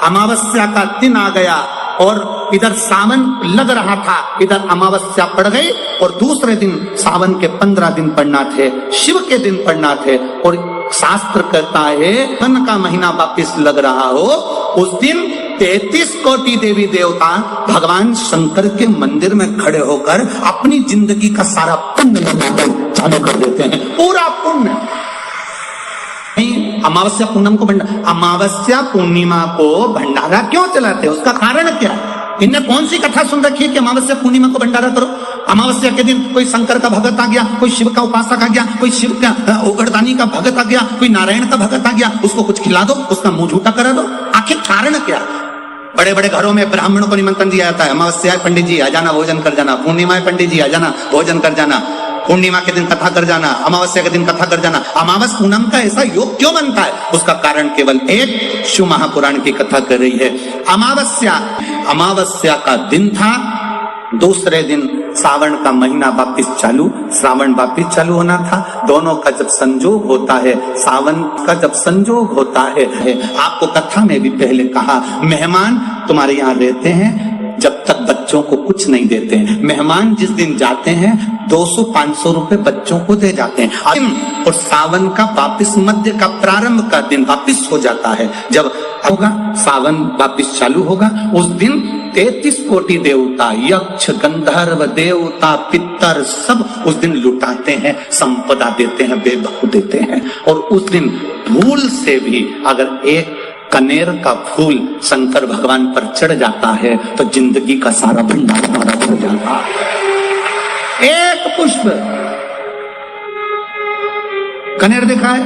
अमावस्या का दिन आ गया और इधर सावन लग रहा था, इधर अमावस्या पड़ गई और दूसरे दिन सावन के 15 दिन पड़ना थे, शिव के दिन पड़ना थे। और शास्त्र कहता है सावन का महीना वापिस लग रहा हो, उस दिन 33 कोटि देवी देवता भगवान शंकर के मंदिर में खड़े होकर अपनी जिंदगी का सारा पुण्य लगाना चालू कर देते हैं, पूरा पुण्य। अमावस्या पूनम को अमावस्या पूर्णिमा को भंडारा क्यों चलाते हैं, उसका कारण क्या है? इनने कौन सी कथा सुन रखी है कि अमावस्या पूर्णिमा को भंडारा करो? अमावस्या के दिन कोई शंकर का भगत आ गया, कोई शिव का उपासक आ गया, कोई शिव का उगड़दानी का भगत आ गया, कोई नारायण का भगत आ गया, उसको कुछ खिला दो, उसका मुंह झूठा करा दो। आखिर कारण क्या? बड़े बड़े घरों में ब्राह्मणों को निमंत्रण दिया जाता है, अमावस्या पंडित जी आ जाना, भोजन कर जाना, पूर्णिमा पंडित जी आ जाना, भोजन कर जाना, पूर्णिमा के दिन कथा कर जाना, अमावस्या के दिन कथा कर जाना। अमावस पूनम का ऐसा योग क्यों बनता है? उसका कारण केवल एक, शिव महापुराण की कथा कर रही है। अमावस्या का दिन था, दूसरे दिन सावन का महीना वापिस चालू, श्रावण वापिस चालू होना था। दोनों का जब संजोग होता है, सावन का जब संजोग होता है, आपको कथा में भी पहले कहा, मेहमान तुम्हारे यहाँ रहते हैं जब तक बच्चों को कुछ नहीं देते हैं। मेहमान जिस दिन जाते हैं 200-500 रुपए बच्चों को दे जाते हैं। और सावन का वापिस मध्य का प्रारंभ का दिन वापिस हो जाता है, जब होगा सावन वापिस चालू होगा, उस दिन 33 कोटि देवता, यक्ष, गंधर्व, देवता, पितर सब उस दिन लुटाते हैं, संपदा देते हैं, बेबकू देते हैं। और उस दिन भूल से भी अगर एक कनेर का फूल शंकर भगवान पर चढ़ जाता है तो जिंदगी का सारा भंडार हमारा भर जाता है। एक पुष्प, कनेर देखा है?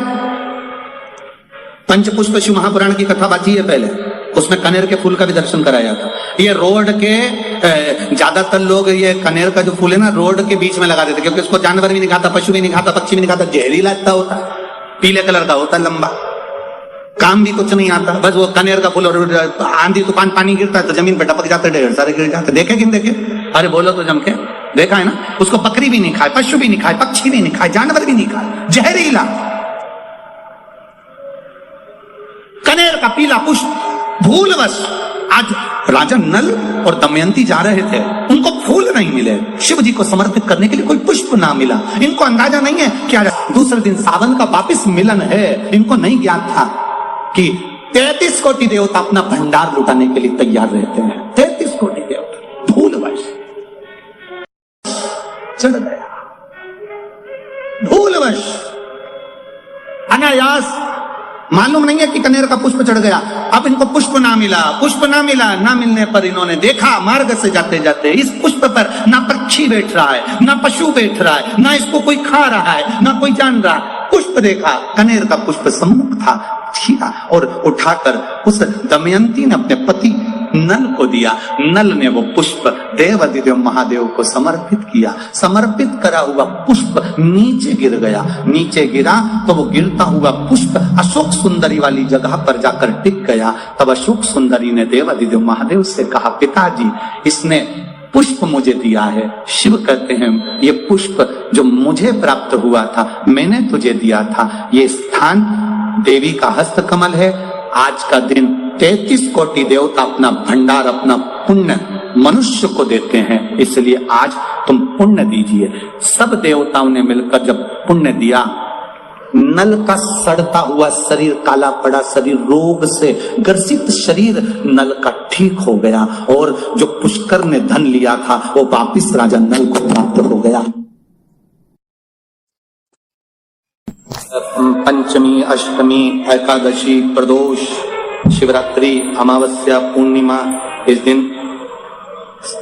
पंचपुष्प शिव महापुराण की कथा बाकी है पहले, उसमें कनेर के फूल का भी दर्शन कराया था। ये रोड के ज्यादातर लोग ये कनेर का जो फूल है ना रोड के बीच में लगा देते, क्योंकि उसको जानवर भी नहीं खाता, पशु भी नहीं खाता, पक्षी भी नहीं खाता, जहरीला लगता होता, पीले कलर का होता, लंबा, काम भी कुछ नहीं आता, बस वो कनेर का फूल। और आंधी तूफान पानी गिरता है तो जमीन पे टपक जाते, ढेर सारे गिर जाते। देखे कि नहीं देखे? अरे बोलो तो जम के देखा है ना? उसको बकरी भी नहीं खाए, पशु भी नहीं खाए, पक्षी भी नहीं खाए, जानवर भी नहीं खाए, जहरीला कनेर का पीला पुष्प। भूलवश आज राजा नल और दमयंती जा रहे थे, उनको फूल नहीं मिले, शिव जी को समर्पित करने के लिए कोई पुष्प ना मिला। इनको अंदाजा नहीं है क्या दूसरे दिन सावन का वापिस मिलन है, इनको नहीं ज्ञात था कि 33 कोटि देवता अपना भंडार लुटाने के लिए तैयार रहते हैं। 33 कोटि देवता भूलवश चढ़ गया, भूलवश अनायास, मालूम नहीं है कि कनेर का पुष्प चढ़ गया। अब इनको पुष्प ना मिला, पुष्प ना मिला, ना मिलने पर इन्होंने देखा मार्ग से जाते जाते इस पुष्प पर ना पक्षी बैठ रहा है, ना पशु बैठ रहा है, ना इसको कोई खा रहा है, ना कोई जान रहा। पुष्प देखा, कनेर का पुष्प सम्मुख था, छीना और उठाकर उस दमयंती ने अपने पति नल को दिया। नल ने वो पुष्प देवाधिदेव महादेव को समर्पित किया। समर्पित करा हुआ पुष्प नीचे गिर गया, नीचे गिरा तो वो गिरता हुआ पुष्प अशोक सुंदरी वाली जगह पर जाकर टिक गया। तब अशोक सुंदरी ने देवाधिदेव महादेव से कहा, पिताजी इसने पुष्प मुझे दिया है। शिव कहते हैं ये पुष्प जो मुझे प्राप्त हुआ था, मैंने तुझे दिया था। ये स्थान देवी का हस्त कमल है। आज का दिन 33 कोटि देवता अपना भंडार, अपना पुण्य मनुष्य को देते हैं, इसलिए आज तुम पुण्य दीजिए। सब देवताओं ने मिलकर जब पुण्य दिया, नल का सड़ता हुआ शरीर, काला पड़ा शरीर, रोग से ग्रसित शरीर नल का ठीक हो गया और जो पुष्कर ने धन लिया था वो वापिस राजा नल को प्राप्त हो गया। पंचमी, अष्टमी, एकादशी, प्रदोष, शिवरात्रि, अमावस्या, पूर्णिमा, इस दिन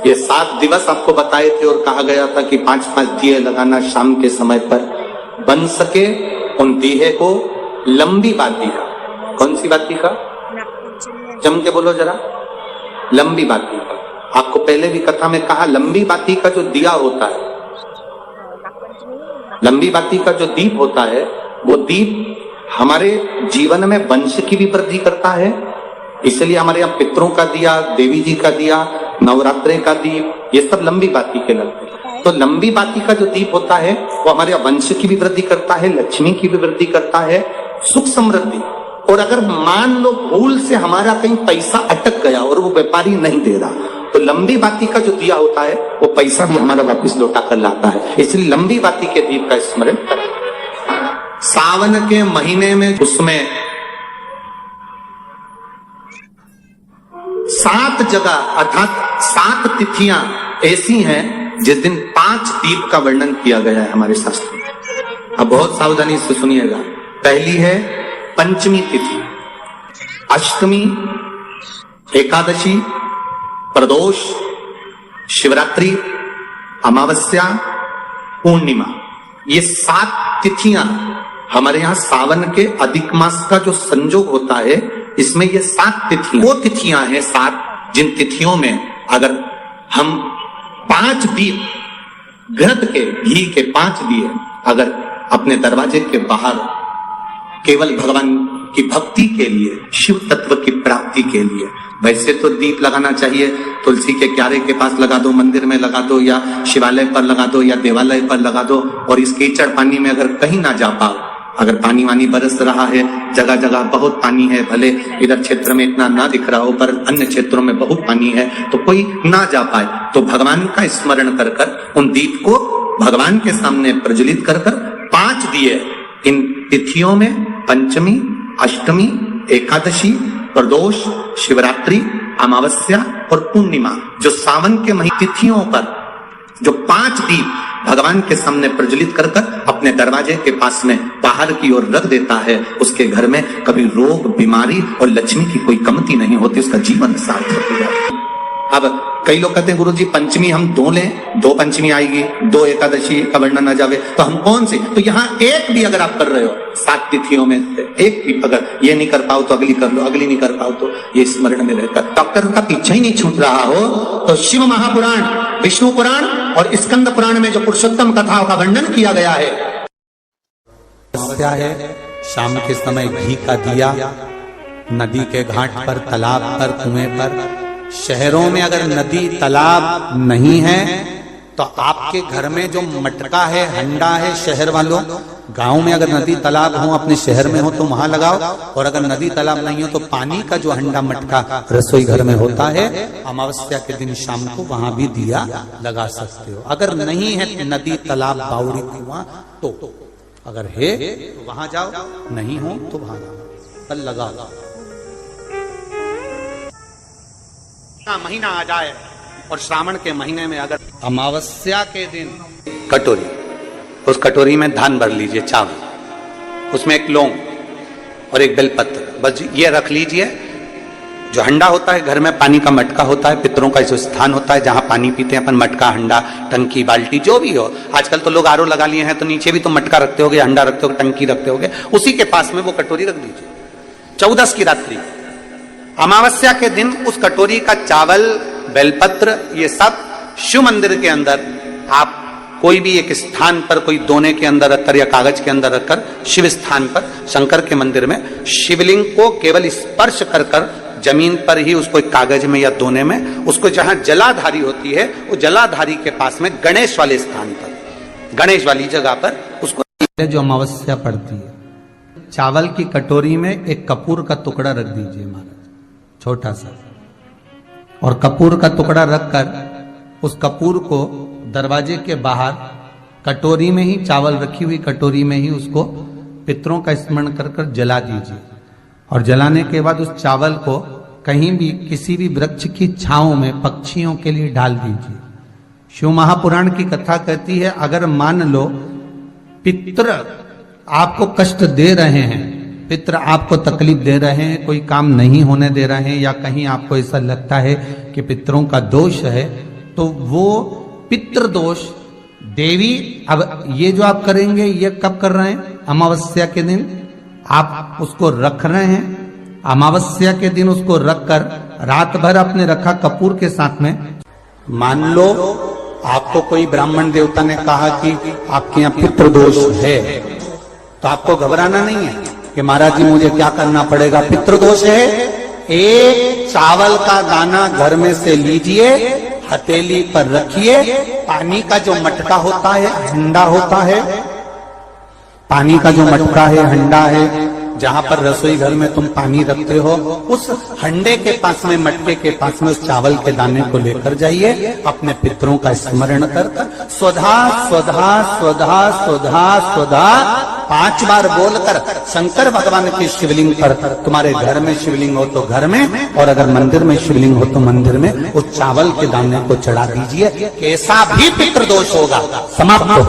ये 7 दिवस आपको बताए थे और कहा गया था कि 5-5 दिए लगाना शाम के समय पर। बन सके उन दिए को लंबी बाती का, कौन सी बाती का? जम के बोलो जरा, लंबी बाती का। आपको पहले भी कथा में कहा, लंबी बाती का जो दिया होता है, लंबी बाती का जो दीप होता है, वो दीप हमारे जीवन में वंश की भी वृद्धि करता है। इसलिए हमारे यहाँ पितरों का दिया, देवी जी का दिया, नवरात्रे का दीप, ये सब लंबी बाती के लगते हैं। तो लंबी बाती का जो दीप होता है वो हमारे वंश की भी वृद्धि करता है, लक्ष्मी की भी वृद्धि करता है, सुख समृद्धि और अगर मान लो भूल से हमारा कहीं पैसा अटक गया और वो व्यापारी नहीं दे रहा, तो लंबी बाती का जो दिया होता है वो पैसा भी हमारा वापिस लौटा कर लाता है। इसलिए लंबी बाती के दीप का स्मरण करें। सावन के महीने में उसमें 7 जगह अर्थात 7 तिथियां ऐसी हैं जिस दिन 5 दीप का वर्णन किया गया है हमारे शास्त्र में। अब बहुत सावधानी से सुनिएगा। पहली है पंचमी तिथि, अष्टमी, एकादशी, प्रदोष, शिवरात्रि, अमावस्या, पूर्णिमा। ये 7 तिथियां हमारे यहाँ सावन के अधिक मास का जो संजोग होता है, इसमें ये 7 तिथियां, वो तिथियां हैं 7 जिन तिथियों में अगर हम 5 दीप घृत के घी के 5 दिए अगर अपने दरवाजे के बाहर केवल भगवान की भक्ति के लिए, शिव तत्व की प्राप्ति के लिए, वैसे तो दीप लगाना चाहिए तुलसी के क्यारे के पास लगा दो, मंदिर में लगा दो, या शिवालय पर लगा दो, या देवालय पर लगा दो। और इस कीचड़ पानी में अगर कहीं ना जा पाओ, अगर पानी वानी बरस रहा है, जगह जगह बहुत पानी है, भले इधर क्षेत्र में इतना ना दिख रहा हो पर अन्य क्षेत्रों में बहुत पानी है, तो कोई ना जा पाए तो भगवान का स्मरण कर कर उन दीप को भगवान के सामने प्रज्वलित कर कर 5 दिए इन तिथियों में, पंचमी, अष्टमी, एकादशी, प्रदोष, शिवरात्रि, अमावस्या और पूर्णिमा, जो सावन के महीने तिथियों पर जो 5 दीप भगवान के सामने प्रज्वलित कर कर अपने दरवाजे के पास में बाहर की ओर रख देता है, उसके घर में कभी रोग, बीमारी और लक्ष्मी की कोई कमती नहीं होती, उसका जीवन सार्थक हो जाता है। अब कई लोग कहते हैं गुरुजी पंचमी हम 2 लें, 2 पंचमी आएगी, 2 एकादशी का वर्णन आ जावे, तो हम कौन सी? तो यहाँ एक भी अगर आप कर रहे हो 7 तिथियों में से एक भी, अगर ये नहीं कर पाओ तो अगली कर लो, अगली नहीं कर पाओ तो ये स्मरण में रहकर डॉक्टर का पीछा ही नहीं छूट रहा हो, तो शिव महापुराण, विष्णु पुराण और स्कंद पुराण में जो पुरुषोत्तम कथाओं का वर्णन किया गया है शाम के समय घी का दिया नदी के घाट पर, तालाब पर, कुएं पर। शहरों में अगर नदी तालाब नहीं है तो आपके घर में जो मटका है, हंडा है, शहर वालों, गांव में अगर नदी तालाब हो, अपने शहर में हो तो वहां लगाओ, और अगर नदी तालाब नहीं हो तो पानी का जो हंडा मटका रसोई घर में होता है, अमावस्या के दिन शाम को वहां भी दिया लगा सकते हो। अगर नहीं है नदी तालाब, बावड़ी, कुआं, तो अगर है तो वहां जाओ, नहीं हो तो वहां जाओ, कल लगाओ। महीना आ जाए और श्रावण के महीने में अगर अमावस्या के दिन कटोरी, उस कटोरी में धान भर लीजिए, चावल, उसमें एक लौंग और एक बेलपत्र, बस ये रख लीजिए। जो हंडा होता है घर में, पानी का मटका होता है, पितरों का जो स्थान होता है जहां पानी पीते हैं अपन, मटका, हंडा, टंकी, बाल्टी, जो भी हो। आजकल तो लोग आरओ लगा लिए हैं तो नीचे भी तो मटका रखते होगे, हंडा रखते होगे, टंकी रखते होगे, उसी के पास में वो कटोरी रख दीजिए। 14 की रात्रि अमावस्या के दिन उस कटोरी का चावल, बेलपत्र, ये सब शिव मंदिर के अंदर आप कोई भी एक स्थान पर, कोई दोने के अंदर रखकर या कागज के अंदर रखकर, शिव स्थान पर, शंकर के मंदिर में शिवलिंग को केवल स्पर्श कर कर जमीन पर ही उसको एक कागज में या दोने में, उसको जहां जलाधारी होती है वो जलाधारी के पास में गणेश वाले स्थान पर, गणेश वाली जगह पर उसको, जो अमावस्या पड़ती है, चावल की कटोरी में एक कपूर का टुकड़ा रख दीजिए महाराज, छोटा सा, और कपूर का टुकड़ा रखकर उस कपूर को दरवाजे के बाहर कटोरी में ही, चावल रखी हुई कटोरी में ही उसको पितरों का स्मरण कर कर जला दीजिए। और जलाने के बाद उस चावल को कहीं भी किसी भी वृक्ष की छांव में पक्षियों के लिए डाल दीजिए। शिव महापुराण की कथा कहती है, अगर मान लो पितृ आपको कष्ट दे रहे हैं, पितृ आपको तकलीफ दे रहे हैं, कोई काम नहीं होने दे रहे हैं, या कहीं आपको ऐसा लगता है कि पितरों का दोष है, तो वो पितृदोष देवी, अब ये जो आप करेंगे ये कब कर रहे हैं? अमावस्या के दिन आप उसको रख रहे हैं, अमावस्या के दिन उसको रखकर रात भर अपने रखा कपूर के साथ में। मान लो आपको कोई ब्राह्मण देवता ने कहा कि आपके यहाँ पितृदोष है, तो आपको घबराना नहीं है कि महाराज जी मुझे क्या करना पड़ेगा, पितृदोष है। एक चावल का दाना घर में से लीजिए, हथेली पर रखिए, पानी का जो मटका होता है, हंडा होता है, पानी का जो मटका है, हंडा है, जहां पर रसोई घर में तुम पानी रखते हो, उस हंडे के पास में, मटके के पास में उस चावल के दाने को लेकर जाइए, अपने पितरों का स्मरण कर स्वधा स्वधा स्वधा स्वधा स्वधा 5 बार बोलकर शंकर भगवान की शिवलिंग पर, तुम्हारे घर में शिवलिंग हो तो घर में, और अगर मंदिर में शिवलिंग हो तो मंदिर में, उस चावल के दाने को चढ़ा दीजिए। कैसा भी पितृदोष होगा समाप्त हो।